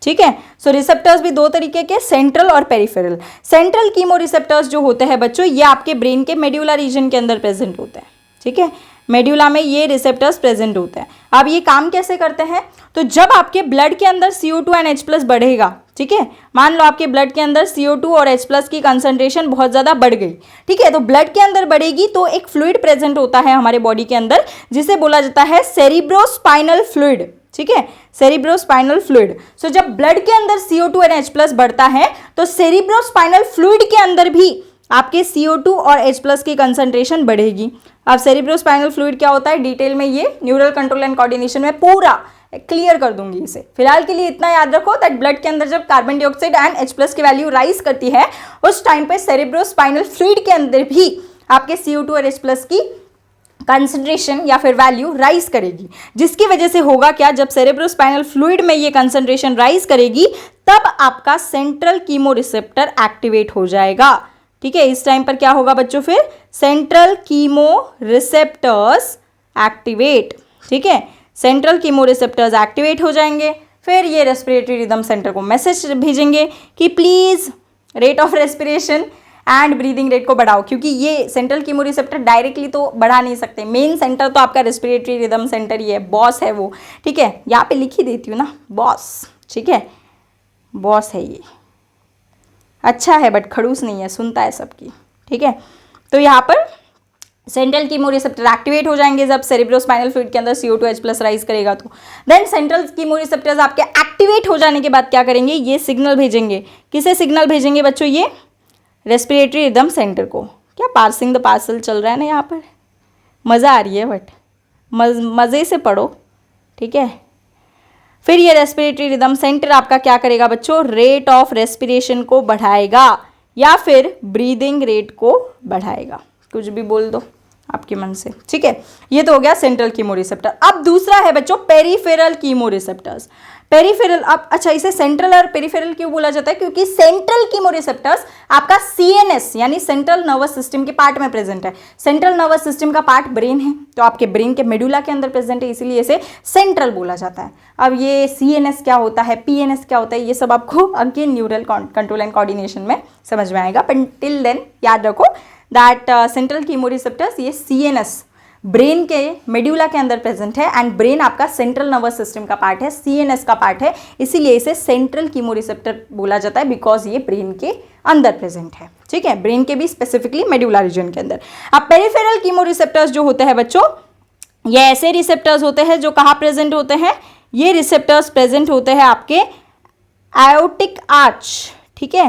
ठीक है। सो रिसेप्टर्स भी दो तरीके के, सेंट्रल और पेरिफेरल। सेंट्रल कीमो रिसेप्टर्स जो होते हैं बच्चों, ये आपके ब्रेन के मेड्यूला रीजन के अंदर प्रेजेंट होते हैं। ठीक है, मेड्यूला में ये रिसेप्टर्स प्रेजेंट होते हैं। अब ये काम कैसे करते हैं, तो जब आपके ब्लड के अंदर CO2 एंड H+ बढ़ेगा, ठीक है, मान लो आपके ब्लड के अंदर CO2 और H+ की कंसंट्रेशन बहुत ज़्यादा बढ़ गई, ठीक है, तो ब्लड के अंदर बढ़ेगी तो एक फ्लूइड प्रेजेंट होता है हमारे बॉडी के अंदर जिसे बोला जाता है सेरिब्रोस्पाइनल फ्लूइड। ठीक है, सेरिब्रोस्पाइनल फ्लूइड। सो जब ब्लड के अंदर CO2 और H+ बढ़ता है तो सेरिब्रोस्पाइनल फ्लूइड के अंदर भी आपके CO2 और H+ की कंसंट्रेशन बढ़ेगी। अब सेरिब्रोस्पाइनल फ्लूइड क्या होता है, डिटेल में ये न्यूरल कंट्रोल एंड कोऑर्डिनेशन में पूरा क्लियर कर दूंगी इसे। फिलहाल के लिए इतना याद रखो दैट ब्लड के अंदर जब कार्बन डाइऑक्साइड एंड H+ की वैल्यू राइज करती है उस टाइम पे सेरिब्रोस्पाइनल फ्लूइड के अंदर भी आपके CO2 और H+ की कंसंट्रेशन या फिर वैल्यू राइज करेगी, जिसकी वजह से होगा क्या, जब सेरेब्रोस्पाइनल फ्लूइड में ये कंसंट्रेशन राइज करेगी तब आपका सेंट्रल कीमो रिसेप्टर एक्टिवेट हो जाएगा। ठीक है, इस टाइम पर क्या होगा बच्चों, फिर सेंट्रल कीमो रिसेप्टर्स एक्टिवेट। ठीक है, सेंट्रल कीमो रिसेप्टर्स एक्टिवेट हो जाएंगे। फिर ये रेस्पिरेटरी रिदम सेंटर को मैसेज भेजेंगे कि please rate of respiration and breathing rate को बढ़ाओ, क्योंकि ये सेंट्रल कीमो रिसेप्टर डायरेक्टली तो बढ़ा नहीं सकते, मेन सेंटर तो आपका रेस्पिरेटरी रिदम सेंटर ही है, बॉस है वो। ठीक है, यहाँ पे लिख ही देती हूँ ना, बॉस। ठीक है, बॉस है ये, अच्छा है बट खड़ूस नहीं है, सुनता है सबकी। ठीक है, तो यहाँ पर सेंट्रल कीमो रिसेप्टर एक्टिवेट हो जाएंगे जब सेरिब्रोस्पाइनल फ्लूइड के अंदर CO2 H+ राइज करेगा तो। देन सेंट्रल कीमो रिसेप्टर्स आपके एक्टिवेट हो जाने के बाद क्या करेंगे, ये सिग्नल भेजेंगे। किसे सिग्नल भेजेंगे बच्चों, ये रेस्पिरेटरी रिदम सेंटर को। क्या पार्सिंग द पार्सल चल रहा है ना यहाँ पर, मज़ा आ रही है बट मज़े से पढ़ो। ठीक है, फिर ये रेस्पिरेटरी रिदम सेंटर आपका क्या करेगा बच्चों, रेट ऑफ रेस्पिरेशन को बढ़ाएगा या फिर ब्रीदिंग रेट को बढ़ाएगा, कुछ भी बोल दो आपके मन से। ठीक है, ये तो हो गया सेंट्रल कीमो रिसेप्टर। अब दूसरा है बच्चों पेरिफेरल कीमो रिसेप्टर्स। पेरिफेरल, अब अच्छा इसे सेंट्रल और पेरिफेरल क्यों बोला जाता है, क्योंकि सेंट्रल कीमो रिसेप्टर्स आपका CNS यानी सेंट्रल नर्वस सिस्टम के पार्ट में प्रेजेंट है। सेंट्रल नर्वस सिस्टम का पार्ट ब्रेन है, तो आपके ब्रेन के मेडुला के अंदर प्रेजेंट है, इसीलिए इसे सेंट्रल बोला जाता है। अब ये CNS क्या होता है, PNS क्या होता है, ये सब आपको again neural control and coordination में समझ में आएगा, बट टिल देन याद रखो दैट सेंट्रल कीमो रिसेप्टर्स ये CNS ब्रेन के मेड्यूला के अंदर प्रेजेंट है एंड ब्रेन आपका सेंट्रल नर्वस सिस्टम का पार्ट है, CNS का पार्ट है, इसीलिए इसे सेंट्रल कीमो रिसेप्टर बोला जाता है बिकॉज ये ब्रेन के अंदर प्रेजेंट है। ठीक है, ब्रेन के भी स्पेसिफिकली मेड्यूला रीजन के अंदर। अब पेरिफेरल कीमो रिसेप्टर्स जो होते हैं बच्चों, ये ऐसे रिसेप्टर्स होते हैं जो कहाँ प्रेजेंट होते हैं, ये रिसेप्टर्स प्रेजेंट होते हैं आपके एओटिक आर्च। ठीक है,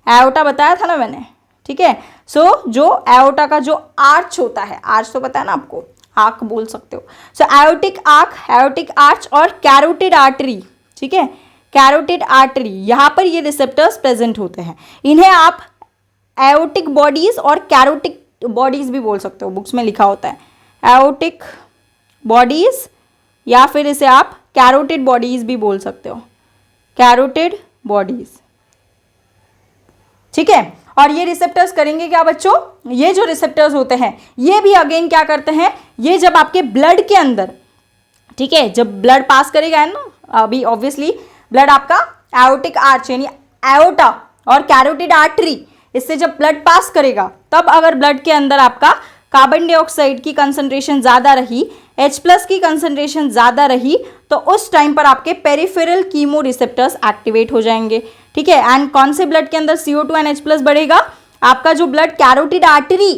एओटा बताया था ना मैंने। ठीक है, सो जो एओटा का जो आर्च होता है, आर्च तो पता है ना आपको, आंख बोल सकते हो। सो एओटिक आर्क, एओटिक आर्च और कैरोटिड आर्टरी। ठीक है, कैरोटिड आर्टरी, यहाँ पर ये रिसेप्टर्स प्रेजेंट होते हैं। इन्हें आप एओटिक बॉडीज और कैरोटिक बॉडीज भी बोल सकते हो, बुक्स में लिखा होता है एओटिक बॉडीज या फिर इसे आप कैरोटिड बॉडीज भी बोल सकते हो, कैरोटिड बॉडीज। ठीक है, और ये रिसेप्टर्स करेंगे क्या बच्चों, ये जो रिसेप्टर्स होते हैं ये भी अगेन क्या करते हैं, ये जब आपके ब्लड के अंदर, ठीक है, जब ब्लड पास करेगा है ना, अभी ऑब्वियसली ब्लड आपका एओटिक आर्च यानी एओटा और कैरोटिड आर्टरी, इससे जब ब्लड पास करेगा तब अगर ब्लड के अंदर आपका कार्बन डाइऑक्साइड की कंसंट्रेशन ज़्यादा रही, H+ की कंसंट्रेशन ज़्यादा रही, तो उस टाइम पर आपके पेरिफेरल कीमो रिसेप्टर्स एक्टिवेट हो जाएंगे। ठीक है, एंड कौन से ब्लड के अंदर CO2 एंड H+ बढ़ेगा, आपका जो ब्लड कैरोटिड आर्टरी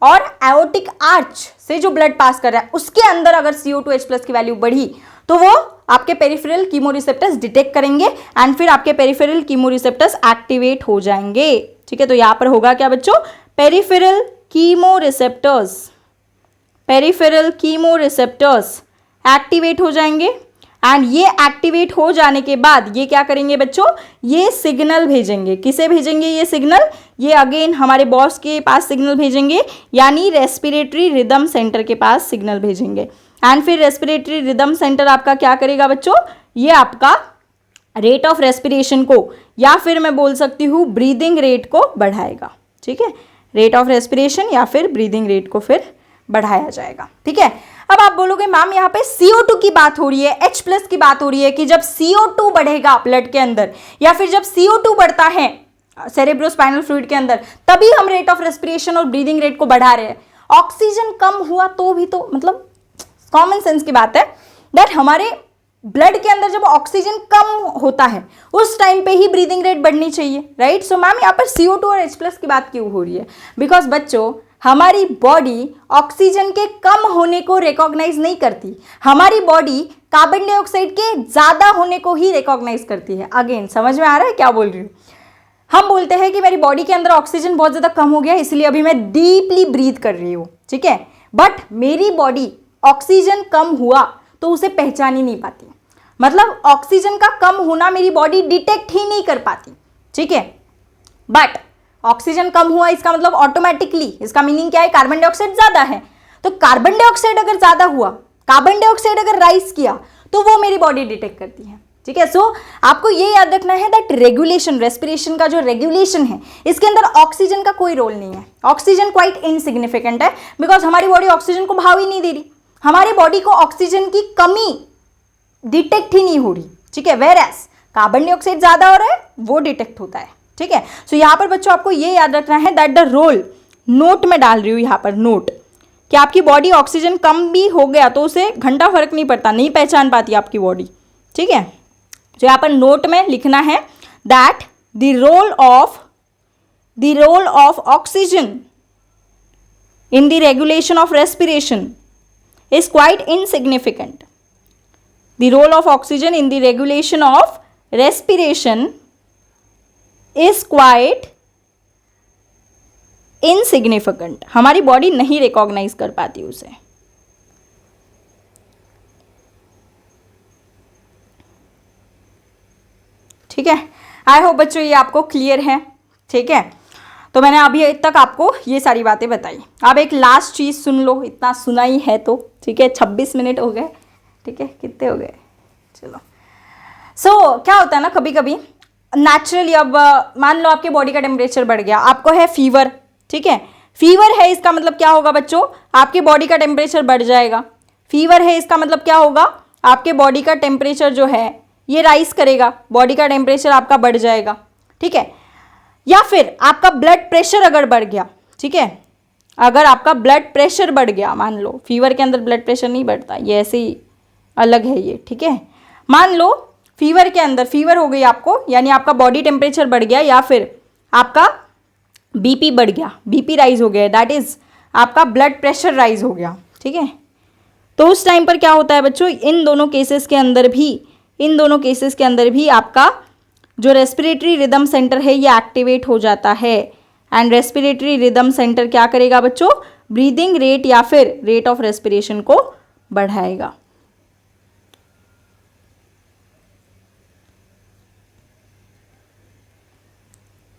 और एओटिक आर्च से जो ब्लड पास कर रहा है उसके अंदर अगर CO2 H+ की वैल्यू बढ़ी तो वो आपके पेरिफेरल कीमो रिसेप्टर्स डिटेक्ट करेंगे एंड फिर आपके पेरिफेरल कीमो रिसेप्टर्स एक्टिवेट हो जाएंगे। ठीक है, तो यहाँ पर होगा क्या बच्चों, peripheral chemo receptors, peripheral chemo receptors activate हो जाएंगे एंड ये एक्टिवेट हो जाने के बाद ये क्या करेंगे बच्चों, ये सिग्नल भेजेंगे। किसे भेजेंगे ये सिग्नल, ये अगेन हमारे बॉस के पास सिग्नल भेजेंगे, यानी रेस्पिरेटरी रिदम सेंटर के पास सिग्नल भेजेंगे एंड फिर रेस्पिरेटरी रिदम सेंटर आपका क्या करेगा बच्चों, ये आपका रेट ऑफ रेस्पिरेशन को या फिर मैं बोल सकती हूँ ब्रीदिंग रेट को बढ़ाएगा। ठीक है, रेट ऑफ रेस्पिरेशन या फिर ब्रीदिंग रेट को फिर बढ़ाया जाएगा। ठीक है, अब आप बोलोगे मैम यहाँ पे CO2 की बात हो रही है, H+ की बात हो रही है कि जब CO2 बढ़ेगा ब्लड के अंदर या फिर जब CO2 बढ़ता है सेरेब्रोस्पाइनल फ्लूइड के अंदर तभी हम रेट ऑफ रेस्पिरेशन और ब्रीदिंग रेट को बढ़ा रहे हैं। ऑक्सीजन कम हुआ तो भी तो मतलब कॉमन सेंस की बात है दैट हमारे ब्लड के अंदर जब ऑक्सीजन कम होता है उस टाइम पे ही ब्रीदिंग रेट बढ़नी चाहिए, राइट। सो मैम यहाँ पर CO2 और H+ की बात क्यों हो रही है? बिकॉज बच्चों हमारी बॉडी ऑक्सीजन के कम होने को रिकॉग्नाइज नहीं करती, हमारी बॉडी कार्बन डाइऑक्साइड के ज्यादा होने को ही रिकॉग्नाइज करती है। अगेन समझ में आ रहा है क्या बोल रही हूँ? हम बोलते हैं कि मेरी बॉडी के अंदर ऑक्सीजन बहुत ज्यादा कम हो गया इसलिए अभी मैं डीपली ब्रीथ कर रही हूँ, ठीक है, बट मेरी बॉडी ऑक्सीजन कम हुआ तो उसे पहचान ही नहीं पाती, मतलब ऑक्सीजन का कम होना मेरी बॉडी डिटेक्ट ही नहीं कर पाती, ठीक है। बट ऑक्सीजन कम हुआ इसका मतलब ऑटोमेटिकली इसका मीनिंग क्या है? कार्बन डाइऑक्साइड ज्यादा है, तो कार्बन डाइऑक्साइड अगर ज्यादा हुआ, कार्बन डाइऑक्साइड अगर राइज किया तो वो मेरी बॉडी डिटेक्ट करती है, ठीक है। सो आपको ये याद रखना है दैट रेगुलेशन, रेस्पिरेशन का जो रेगुलेशन है इसके अंदर ऑक्सीजन का कोई रोल नहीं है। ऑक्सीजन क्वाइट इनसिग्निफिकेंट है बिकॉज हमारी बॉडी ऑक्सीजन को भाव ही नहीं दे रही, हमारी बॉडी को ऑक्सीजन की कमी डिटेक्ट ही नहीं हो रही, ठीक है। वेयर एज कार्बन डाइऑक्साइड ज्यादा हो रहा है वो डिटेक्ट होता है, ठीक है। सो यहाँ पर बच्चों आपको ये याद रखना है दैट द रोल, नोट में डाल रही हूँ यहाँ पर नोट, कि आपकी बॉडी ऑक्सीजन कम भी हो गया तो उसे घंटा फर्क नहीं पड़ता, नहीं पहचान पाती आपकी बॉडी, ठीक है। तो यहाँ पर नोट में लिखना है that the role of oxygen in the regulation of respiration is quite insignificant. The role of oxygen in the regulation of respiration is quite insignificant. हमारी बॉडी नहीं रिकॉग्नाइज कर पाती उसे, ठीक है। आई होप बच्चों ये आपको क्लियर है, ठीक है। तो मैंने अभी तक आपको ये सारी बातें बताई। अब एक लास्ट चीज़ सुन लो, इतना सुना ही है तो, ठीक है। 26 मिनट हो गए, ठीक है, कितने हो गए, चलो। सो क्या होता है ना, कभी कभी नेचुरली अब मान लो आपके बॉडी का टेम्परेचर बढ़ गया, आपको है फीवर, ठीक है। फीवर है इसका मतलब क्या होगा बच्चों? आपके बॉडी का टेम्परेचर बढ़ जाएगा। फीवर है इसका मतलब क्या होगा? आपके बॉडी का टेम्परेचर जो है ये राइज करेगा, बॉडी का टेम्परेचर आपका बढ़ जाएगा, ठीक है। या फिर आपका ब्लड प्रेशर अगर बढ़ गया, ठीक है, अगर आपका ब्लड प्रेशर बढ़ गया, मान लो फीवर के अंदर ब्लड प्रेशर नहीं बढ़ता, ये ऐसे ही अलग है ये, ठीक है। मान लो फीवर के अंदर फीवर हो गई आपको, यानी आपका बॉडी टेम्परेचर बढ़ गया या फिर आपका बीपी बढ़ गया, बीपी राइज हो गया, दैट इज आपका ब्लड प्रेशर राइज हो गया, ठीक है। तो उस टाइम पर क्या होता है बच्चों, इन दोनों केसेस के अंदर भी आपका जो रेस्पिरेटरी रिदम सेंटर है ये एक्टिवेट हो जाता है। एंड रेस्पिरेटरी रिदम सेंटर क्या करेगा बच्चों? ब्रीदिंग रेट या फिर रेट ऑफ रेस्पिरेशन को बढ़ाएगा।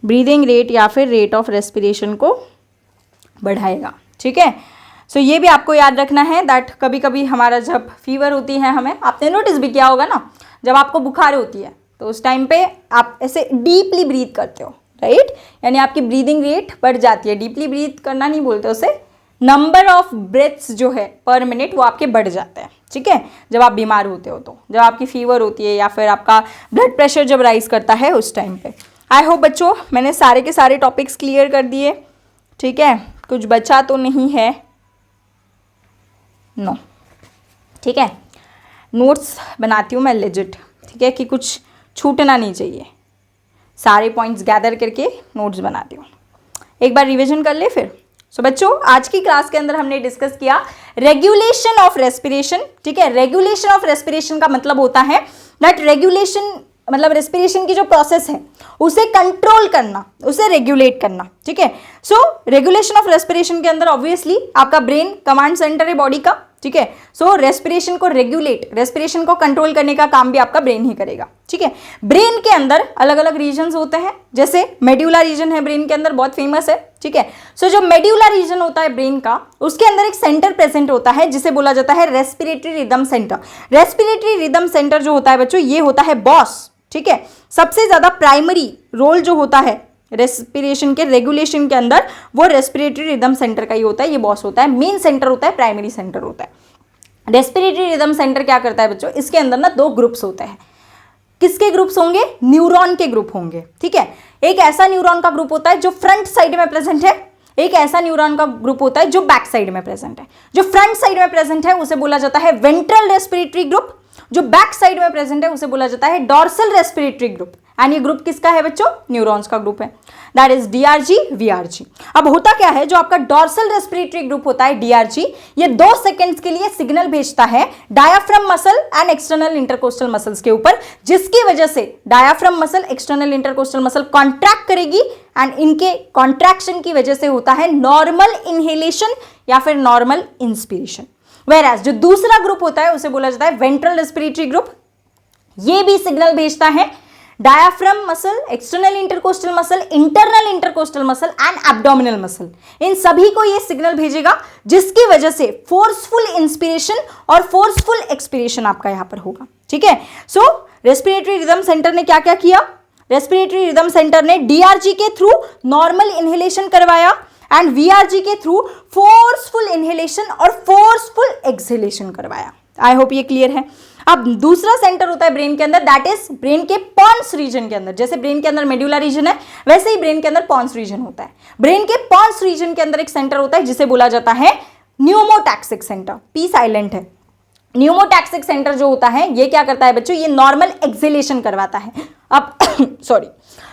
ब्रीदिंग रेट या फिर रेट ऑफ रेस्पिरेशन को बढ़ाएगा, ठीक है। सो ये भी आपको याद रखना है दैट कभी कभी हमारा जब फीवर होती है, हमें आपने नोटिस भी किया होगा ना, जब आपको बुखार होती है तो उस टाइम पे आप ऐसे डीपली ब्रीथ करते हो, राइट, यानी आपकी ब्रीदिंग रेट बढ़ जाती है। डीपली ब्रीथ करना नहीं बोलते उसे, नंबर ऑफ ब्रेथ्स जो है पर मिनट वो आपके बढ़ जाते हैं, ठीक है, जब आप बीमार होते हो तो, जब आपकी फीवर होती है या फिर आपका ब्लड प्रेशर जब राइज करता है उस टाइम पे। आई होप बच्चों मैंने सारे के सारे टॉपिक्स क्लियर कर दिए, ठीक है, कुछ बचा तो नहीं है, नो, ठीक है। नोट्स बनाती हूँ मैं लेजिट, ठीक है, कि कुछ छूटना नहीं चाहिए, सारे पॉइंट्स गैदर करके नोट्स बनाती हूँ। एक बार रिवीजन कर ले फिर। सो बच्चों आज की क्लास के अंदर हमने डिस्कस किया रेगुलेशन ऑफ रेस्पिरेशन, ठीक है। रेगुलेशन ऑफ रेस्पिरेशन का मतलब होता है दैट रेगुलेशन मतलब रेस्पिरेशन की जो प्रोसेस है उसे कंट्रोल करना, उसे रेगुलेट करना, ठीक है। सो रेगुलेशन ऑफ रेस्पिरेशन के अंदर ऑब्वियसली आपका ब्रेन कमांड सेंटर है बॉडी का, ठीक है। सो रेस्पिरेशन को रेगुलेट, रेस्पिरेशन को कंट्रोल करने का काम भी आपका ब्रेन ही करेगा, ठीक है। ब्रेन के अंदर अलग अलग रीजन्स होते हैं, जैसे मेड्यूला रीजन है ब्रेन के अंदर, बहुत फेमस है, ठीक है। सो जो मेड्यूला रीजन होता है ब्रेन का, उसके अंदर एक सेंटर प्रेजेंट होता है जिसे बोला जाता है respiratory rhythm centre. Respiratory rhythm centre जो होता है बच्चों ये होता है बॉस, ठीक है। सबसे ज्यादा प्राइमरी रोल जो होता है रेस्पिरेशन के रेगुलेशन के अंदर वो रेस्पिरेटरी रिदम सेंटर का ही होता है, ये बॉस होता है, मेन सेंटर होता है, प्राइमरी सेंटर होता है। रेस्पिरेटरी रिदम सेंटर क्या करता है बच्चों, इसके अंदर ना दो ग्रुप्स होते हैं। किसके ग्रुप्स होंगे, न्यूरॉन के ग्रुप होंगे, ठीक है। एक ऐसा न्यूरॉन का ग्रुप होता है जो फ्रंट साइड में प्रेजेंट है, एक ऐसा न्यूरॉन का ग्रुप होता है जो बैक साइड में प्रेजेंट है। जो फ्रंट साइड में प्रेजेंट है उसे बोला जाता है वेंट्रल रेस्पिरेटरी ग्रुप, जो बैक साइड में प्रेजेंट है उसे बोला जाता है डॉर्सल रेस्पिरेटरी ग्रुप। एंड ये ग्रुप किसका है बच्चों, न्यूरॉन्स का ग्रुप है, दैट इज डीआरजी वीआरजी। अब होता क्या है, जो आपका डॉर्सल रेस्पिरेटरी ग्रुप होता है डीआरजी, ये 2 सेकंड्स के लिए सिग्नल भेजता है diaphragm muscle and external intercostal muscles के ऊपर, जिसकी वजह से diaphragm muscle, external intercostal muscle contract करेगी एंड इनके कॉन्ट्रैक्शन की वजह से होता है नॉर्मल इनहेलेशन या फिर नॉर्मल इंस्पिरेशन। वेयरएज जो दूसरा ग्रुप होता है उसे बोला जाता है वेंट्रल रेस्पिरेटरी ग्रुप। ये भी सिग्नल भेजता है diaphragm muscle, external intercostal muscle, internal intercostal muscle and abdominal muscle, इन सभी को ये सिग्नल भेजेगा, जिसकी वजह से फोर्सफुल इंस्पिरेशन और फोर्सफुल एक्सपिरेशन आपका यहां पर होगा, ठीक है। सो रेस्पिरेटरी रिदम सेंटर ने क्या क्या किया, रेस्पिरेटरी रिदम सेंटर ने डीआरजी के थ्रू नॉर्मल इनहेलेशन करवाया एंड वीआरजी के थ्रू फोर्सफुल इनहेलेशन और फोर्सफुल एक्सहेलेशन करवाया। आई होप ये क्लियर है। अब दूसरा सेंटर होता है ब्रेन के अंदर, दैट इज ब्रेन के पॉन्स रीजन के अंदर। जैसे ब्रेन के अंदर मेडुला रीजन है, वैसे ही ब्रेन के अंदर पॉन्स रीजन होता है। ब्रेन के पॉन्स रीजन के अंदर एक सेंटर होता है जिसे बोला जाता है न्यूमोटैक्सिक सेंटर, पी साइलेंट है। न्यूमोटैक्सिक सेंटर जो होता है ये क्या करता है बच्चों, ये नॉर्मल एक्सहेलेशन करवाता है। अब सॉरी,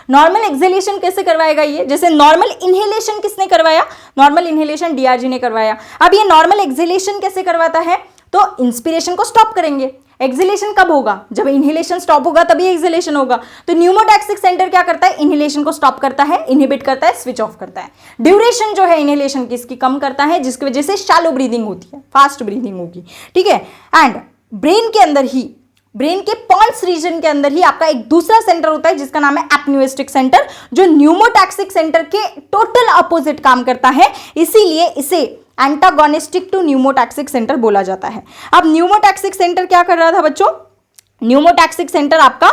नॉर्मल एक्सहेलेशन कैसे करवाएगा ये, जैसे नॉर्मल इनहेलेशन किसने करवाया, नॉर्मल इनहेलेशन डीआरजी ने करवाया। अब ये नॉर्मल एक्सहेलेशन कैसे करवाता है, तो इंस्पिरेशन को स्टॉप करेंगे। एक्सहेलेशन कब होगा, जब इनहेलेशन स्टॉप होगा तभी एक्सहेलेशन होगा। तो न्यूमोटैक्सिक सेंटर क्या करता है, इनहेलेशन को स्टॉप करता है, इनहिबिट करता है, स्विच ऑफ करता है। ड्यूरेशन जो है इनहेलेशन की इसकी कम करता है, जिसकी वजह से शैलो ब्रीदिंग होती है, फास्ट ब्रीदिंग होगी, ठीक है। एंड ब्रेन के अंदर ही, ब्रेन के पॉन्स रीजन के अंदर ही आपका एक दूसरा सेंटर होता है जिसका नाम है एपन्यूस्टिक सेंटर, जो न्यूमोटैक्सिक सेंटर के टोटल अपोजिट काम करता है, इसीलिए इसे एंटागोनिस्टिक टू न्यूमोटैक्सिक सेंटर बोला जाता है। अब न्यूमोटैक्सिक सेंटर क्या कर रहा था बच्चों, न्यूमोटैक्सिक सेंटर आपका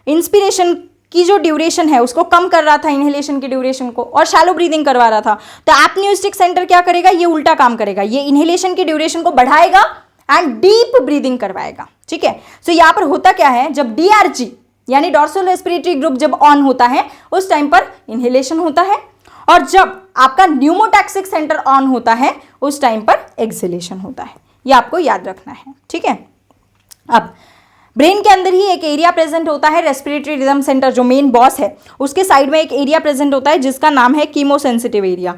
इंस्पिरेशन की जो ड्यूरेशन है उसको कम कर रहा था, इनहेलेशन की ड्यूरेशन को, और शैलो ब्रीदिंग करवा रहा था। तो एपन्यूस्टिक सेंटर क्या करेगा, ये उल्टा काम करेगा, ये इनहेलेशन की ड्यूरेशन को बढ़ाएगा एंड डीप ब्रीदिंग करवाएगा, ठीक है। सो यहां पर होता क्या है, जब डीआरजी यानी डॉर्सल रेस्पिरेटरी ग्रुप जब ऑन होता है उस टाइम पर इनहेलेशन होता है, और जब आपका न्यूमोटैक्सिक सेंटर ऑन होता है उस टाइम पर एक्सहेलेशन होता है। ये आपको याद रखना है, ठीक है। अब ब्रेन के अंदर ही एक एरिया प्रेजेंट होता है, रेस्पिरेटरी रिदम सेंटर जो मेन बॉस है उसके साइड में एक एरिया प्रेजेंट होता है जिसका नाम है कीमोसेंसिटिव एरिया।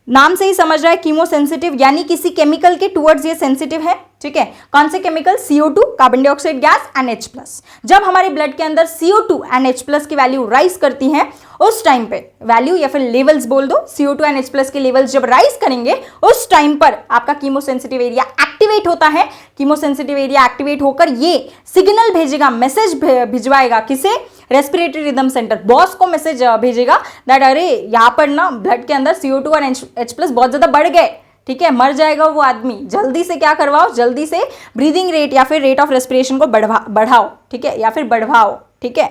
नाम से ही समझ रहा है कीमोसेंसिटिव यानी किसी केमिकल के टुवर्ड्स ये सेंसिटिव है, ठीक है। कौन से chemical, CO2 carbon dioxide gas and H+। जब हमारे ब्लड के अंदर CO2 एंड H+ की वैल्यू राइज करती है उस टाइम पे, वैल्यू या फिर लेवल्स बोल दो, CO2 एंड H+ के लेवल्स जब राइज करेंगे उस टाइम पर आपका कीमोसेंसिटिव एरिया एक्टिवेट होता है। कीमोसेंसिटिव एरिया एक्टिवेट होकर ये सिग्नल भेजेगा, मैसेज भिजवाएगा, किसे, रेस्पिरेटरी रिदम सेंटर बॉस को मैसेज भेजेगा दैट अरे यहाँ पर ना ब्लड के अंदर CO2 और H+ बहुत ज्यादा बढ़ गए, ठीक है, मर जाएगा वो आदमी, जल्दी से क्या करवाओ, जल्दी से ब्रीदिंग रेट या फिर रेट ऑफ रेस्पिरेशन को बढ़ाओ, ठीक है, या फिर बढ़वाओ, ठीक है,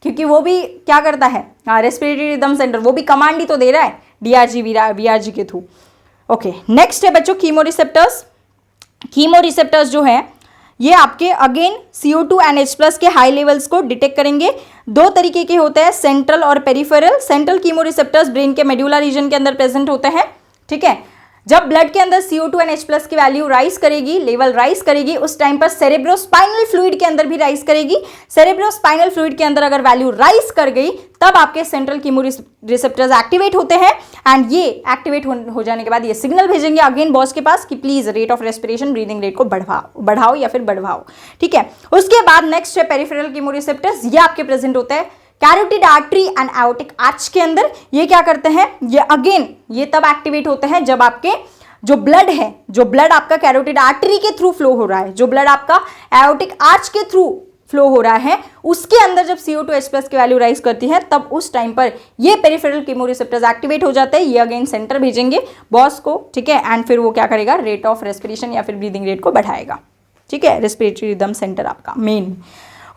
क्योंकि वो भी क्या करता है, रेस्पिरेटरी रिदम सेंटर वो भी कमांड ही तो दे रहा है डीआरजी वीआरजी के थ्रू। ओके, नेक्स्ट है बच्चों कीमोरिसेप्टर्स। कीमोरिसेप्टर्स जो है ये आपके अगेन CO2 एंड H+ के हाई लेवल्स को डिटेक्ट करेंगे। 2 तरीके के होते हैं, सेंट्रल और पेरिफेरल। सेंट्रल कीमोरिसेप्टर्स ब्रेन के मेडुला रीजन के अंदर प्रेजेंट होते हैं, ठीक है। जब ब्लड के अंदर CO2 एंड H+ की वैल्यू राइज करेगी, लेवल राइज करेगी, उस टाइम पर सेरेब्रोस्पाइनल फ्लूइड के अंदर भी राइज करेगी। सेरेब्रोस्पाइनल फ्लूइड के अंदर अगर वैल्यू राइज कर गई तब आपके सेंट्रल कीमोरिसेप्टर्स एक्टिवेट होते हैं एंड ये एक्टिवेट हो जाने के बाद ये सिग्नल भेजेंगे अगेन बॉस के पास कि please rate of respiration, breathing rate को बढ़ाओ या फिर बढ़वाओ, ठीक है। उसके बाद नेक्स्ट है पेरिफेरल कीमोरिसेप्टर्स। ये आपके प्रेजेंट होते हैं carotid artery and aortic arch के अंदर। ये क्या करते हैं, ये अगेन ये तब एक्टिवेट होते हैं जब आपके जो ब्लड है, जो ब्लड आपका कैरोटिड आर्टरी के थ्रू फ्लो हो रहा है, जो ब्लड आपका एओर्टिक आर्च के थ्रू फ्लो हो रहा है, उसके अंदर जब CO2 H+ की वैल्यू राइज करती है तब उस टाइम पर ये पेरिफेरल कीमोरिसेप्टर्स एक्टिवेट हो जाते हैं। ये अगेन सेंटर भेजेंगे बॉस को, ठीक है, एंड फिर वो क्या करेगा, रेट ऑफ रेस्पिरेशन या फिर ब्रीदिंग रेट को बढ़ाएगा, ठीक है, रेस्पिरेटरी रिदम सेंटर आपका मेन।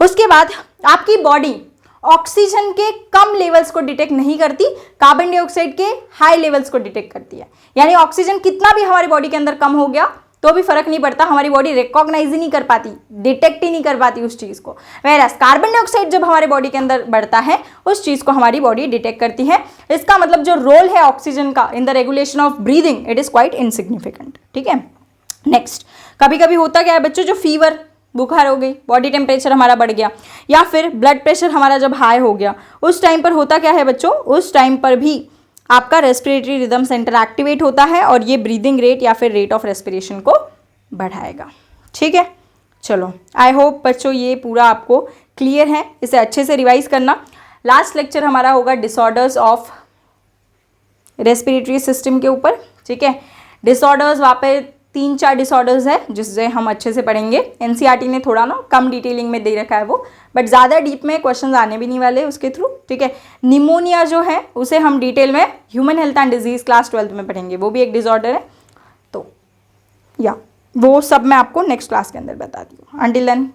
उसके बाद आपकी बॉडी ऑक्सीजन के कम लेवल्स को डिटेक्ट नहीं करती, कार्बन डाइऑक्साइड के हाई लेवल्स को डिटेक्ट करती है। यानी ऑक्सीजन कितना भी हमारी बॉडी के अंदर कम हो गया, तो भी फर्क नहीं पड़ता, हमारी बॉडी रिकॉग्नाइज ही नहीं कर पाती, डिटेक्ट ही नहीं कर पाती उस चीज़ को। वैरास कार्बन डाइऑक्साइड जब हमारे बॉडी के अंदर बढ़ता है उस चीज़ को हमारी बॉडी डिटेक्ट करती है। इसका मतलब जो रोल है ऑक्सीजन का इन the regulation of breathing, it is quite insignificant. ठीक है, नेक्स्ट, कभी कभी होता क्या है बच्चों, जो फीवर, बुखार हो गई, बॉडी टेम्परेचर हमारा बढ़ गया, या फिर ब्लड प्रेशर हमारा जब हाई हो गया, उस टाइम पर होता क्या है बच्चों, उस टाइम पर भी आपका रेस्पिरेटरी रिदम सेंटर एक्टिवेट होता है और ये ब्रीदिंग रेट या फिर रेट ऑफ रेस्पिरेशन को बढ़ाएगा। ठीक है, चलो आई होप बच्चों ये पूरा आपको क्लियर है, इसे अच्छे से रिवाइज करना। लास्ट लेक्चर हमारा होगा डिसऑर्डर्स ऑफ रेस्पिरेटरी सिस्टम के ऊपर। ठीक है, डिसऑर्डर्स वहाँ पे 3-4 डिसऑर्डर्स है जिससे हम अच्छे से पढ़ेंगे। एनसीईआरटी ने थोड़ा ना कम डिटेलिंग में दे रखा है वो, बट ज़्यादा डीप में क्वेश्चंस आने भी नहीं वाले उसके थ्रू। ठीक है, निमोनिया जो है उसे हम डिटेल में human health and disease class 12th में पढ़ेंगे, वो भी एक डिसऑर्डर है। तो या वो सब मैं आपको नेक्स्ट क्लास के अंदर बताती हूँ। Until then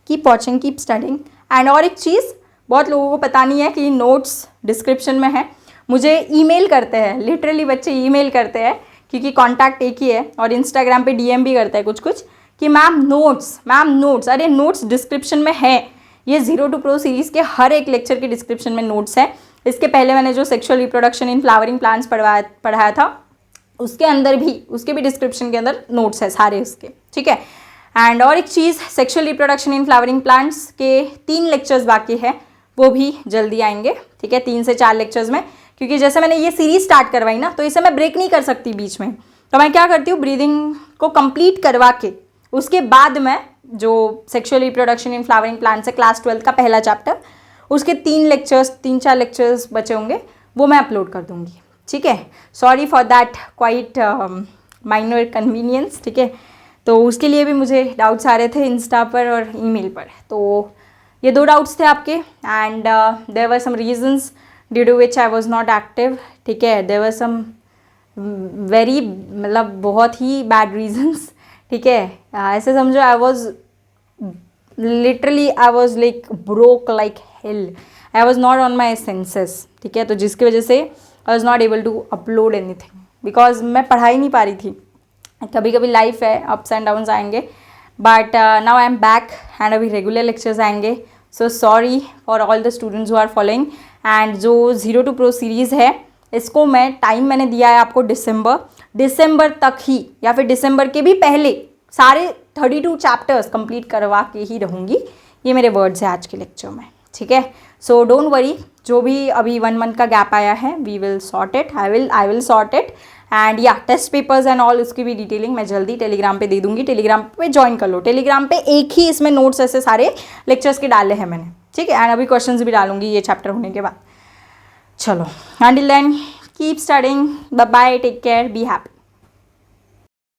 keep watching, keep studying. And और एक चीज़ बहुत लोगों को पता नहीं है कि नोट्स डिस्क्रिप्शन में है, मुझे ईमेल करते हैं, लिटरली बच्चे ईमेल करते हैं क्योंकि कांटेक्ट एक ही है, और इंस्टाग्राम पे डीएम भी करता है कुछ कुछ कि मैम नोट्स, अरे नोट्स डिस्क्रिप्शन में है। ये 0 to Pro सीरीज़ के हर एक लेक्चर के डिस्क्रिप्शन में नोट्स है। इसके पहले मैंने जो sexual reproduction in flowering plants पढ़ाया था उसके अंदर भी, उसके भी डिस्क्रिप्शन के अंदर नोट्स है सारे उसके। ठीक है, एंड और एक चीज़, sexual reproduction in flowering plants के 3 लेक्चर्स बाकी है, वो भी जल्दी आएंगे। ठीक है, 3 से 4 लेक्चर्स में, क्योंकि जैसे मैंने ये सीरीज स्टार्ट करवाई ना तो इसे मैं ब्रेक नहीं कर सकती बीच में, तो मैं क्या करती हूँ, ब्रीदिंग को कंप्लीट करवा के उसके बाद मैं जो sexual reproduction in flowering plants है क्लास 12th का पहला चैप्टर, उसके 3-4 लेक्चर्स बचे होंगे वो मैं अपलोड कर दूँगी। ठीक है, sorry for that quite minor convenience. ठीक है, तो उसके लिए भी मुझे डाउट्स आ रहे थे इंस्टा पर और ईमेल पर, तो ये 2 डाउट्स थे आपके, and there were some reasons due to which I was not active. ठीक है, देयर वर सम वेरी, मतलब बहुत ही बैड रीजंस। ठीक है, ऐसे समझो I was literally, I was like broke like hell, I was not on my senses. ठीक है, तो जिसकी वजह से I was not able to upload anything because मैं पढ़ा ही नहीं पा रही थी। कभी कभी लाइफ है, अप्स एंड डाउन्स आएंगे, but now I am back and अभी रेगुलर लेक्चर्स आएंगे। So sorry for all the students who are following. And जो 0 to Pro सीरीज़ है इसको मैंने दिया है आपको दिसंबर तक ही, या फिर दिसंबर के भी पहले सारे 32 चैप्टर्स कंप्लीट करवा के ही रहूँगी। ये मेरे वर्ड्स हैं आज के लेक्चर में। ठीक है, सो डोंट वरी, जो भी अभी 1 month का गैप आया है we will sort it, I will sort it. And या टेस्ट पेपर्स एंड ऑल उसकी भी डिटेलिंग मैं जल्दी टेलीग्राम पे दे दूँगी, टेलीग्राम पे ज्वाइन कर लो। टेलीग्राम पे एक ही इसमें नोट्स ऐसे सारे लेक्चर्स के डाले हैं मैंने। ठीक है, एंड अभी क्वेश्चंस भी डालूंगी ये चैप्टर होने के बाद। चलो, until then keep studying, bye bye, take care, be happy.